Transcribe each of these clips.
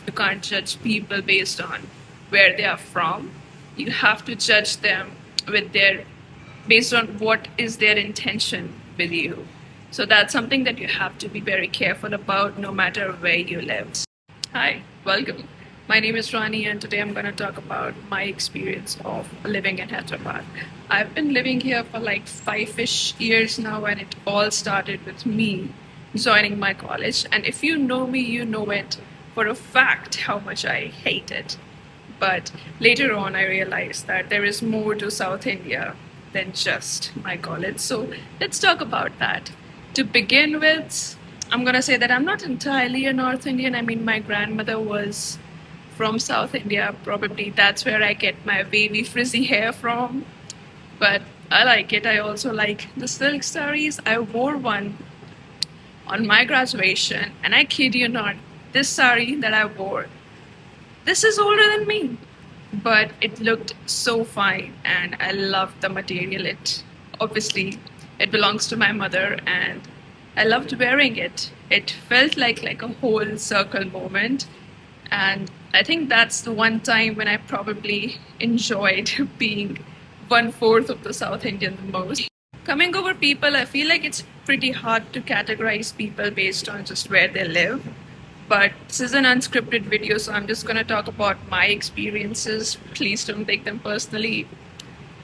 You can't judge people based on where they are from. You have to judge them with their based on what is their intention with you. So that's something that you have to be very careful about no matter where you live. Hi, welcome. My name is Rani, and today I'm going to talk about my experience of living in Hyderabad. I've been living here for like 5-ish years now, and it all started with me joining my college. And if you know me, you know it for a fact how much I hate it. But later on, I realized that there is more to South India than just my college. So let's talk about that. To begin with, I'm gonna say that I'm not entirely a North Indian. I mean, my grandmother was from South India. Probably that's where I get my wavy, frizzy hair from. But I like it. I also like the silk sarees. I wore one on my graduation, and I kid you not, this sari that I wore, this is older than me, but it looked so fine, and I loved the material. It obviously it belongs to my mother, and I loved wearing it. It felt like a whole circle moment, and I think that's the one time when I probably enjoyed being 1/4 of the South Indian the most. Coming over people, I feel like it's pretty hard to categorize people based on just where they live. But this is an unscripted video, so I'm just going to talk about my experiences. Please don't take them personally.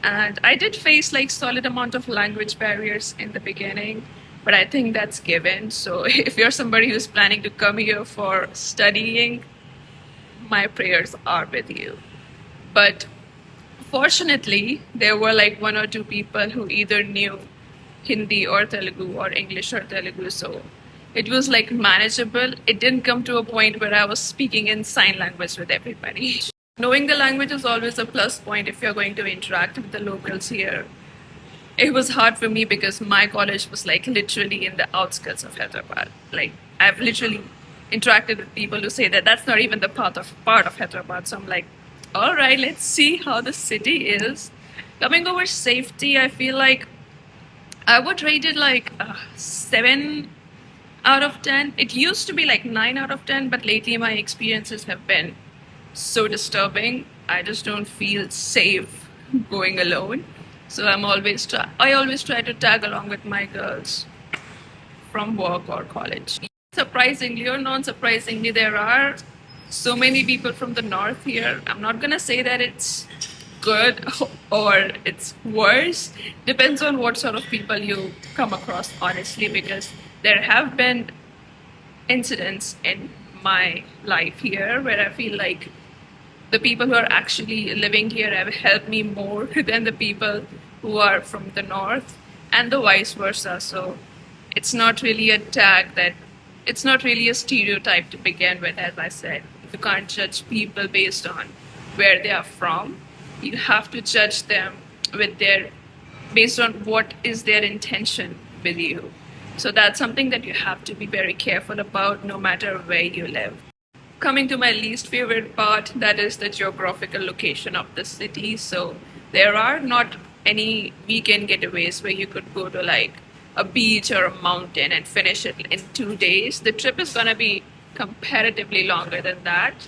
And I did face like solid amount of language barriers in the beginning, but I think that's given. So if you're somebody who's planning to come here for studying, my prayers are with you. But fortunately, there were like one or two people who either knew Hindi or Telugu or English or Telugu, so it was like manageable. It didn't come to a point where I was speaking in sign language with everybody. Knowing the language is always a plus point if you're going to interact with the locals here. It was hard for me because my college was like literally in the outskirts of Hyderabad. Like I've literally interacted with people who say that that's not even the part of Hyderabad. So I'm like, all right, let's see how the city is. Coming over safety, I feel like I would rate it like 7 out of 10. It used to be like 9 out of 10, but lately my experiences have been so disturbing. I just don't feel safe going alone. So I always try to tag along with my girls from work or college. Surprisingly or non-surprisingly, there are so many people from the north here. I'm not gonna say that it's good or it's worse. Depends on what sort of people you come across, honestly, because there have been incidents in my life here where I feel like the people who are actually living here have helped me more than the people who are from the north, and the vice versa. So it's not really it's not really a stereotype to begin with. As I said, you can't judge people based on where they are from. You have to judge them with their based on what is their intention with you. So that's something that you have to be very careful about no matter where you live. Coming to my least favorite part, that is the geographical location of the city. So there are not any weekend getaways where you could go to like a beach or a mountain and finish it in 2 days. The trip is going to be comparatively longer than that.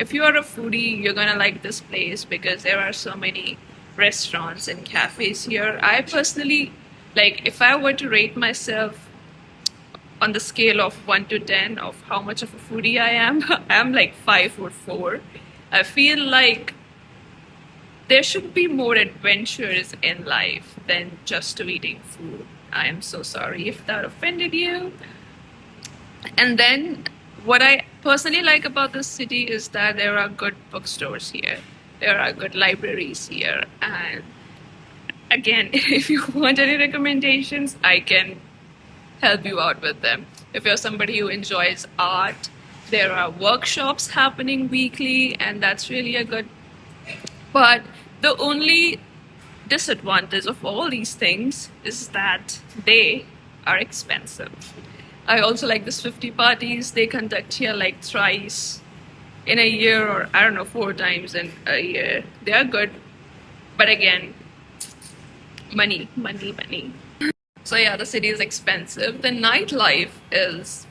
If you are a foodie, you're going to like this place because there are so many restaurants and cafes here. I personally, like, if I were to rate myself on the scale of 1 to 10 of how much of a foodie I am, I'm like 5 or 4. I feel like there should be more adventures in life than just to eating food. I am so sorry if that offended you. And then what I personally like about this city is that there are good bookstores here. There are good libraries here. And again, if you want any recommendations, I can help you out with them. If you're somebody who enjoys art, there are workshops happening weekly, and that's really a good. But the only disadvantage of all these things is that they are expensive. I also like this 50 parties they conduct here like thrice in a year, or I don't know, 4 times in a year. They are good, but again, money. So yeah, the city is expensive. The nightlife is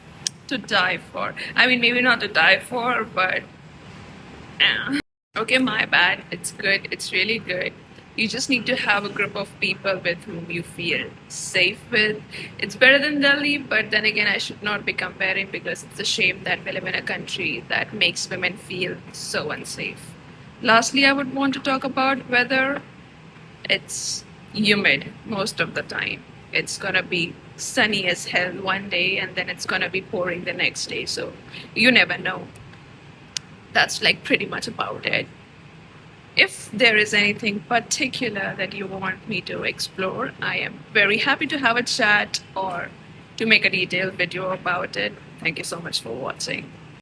to die for. I mean, maybe not to die for, but okay, my bad. It's good. It's really good. You just need to have a group of people with whom you feel safe with. It's better than Delhi, but then again, I should not be comparing because it's a shame that we live in a country that makes women feel so unsafe. Lastly, I would want to talk about weather. It's humid most of the time. It's gonna be sunny as hell one day and then it's gonna be pouring the next day. So you never know. That's like pretty much about it. If there is anything particular that you want me to explore, I am very happy to have a chat or to make a detailed video about it. Thank you so much for watching.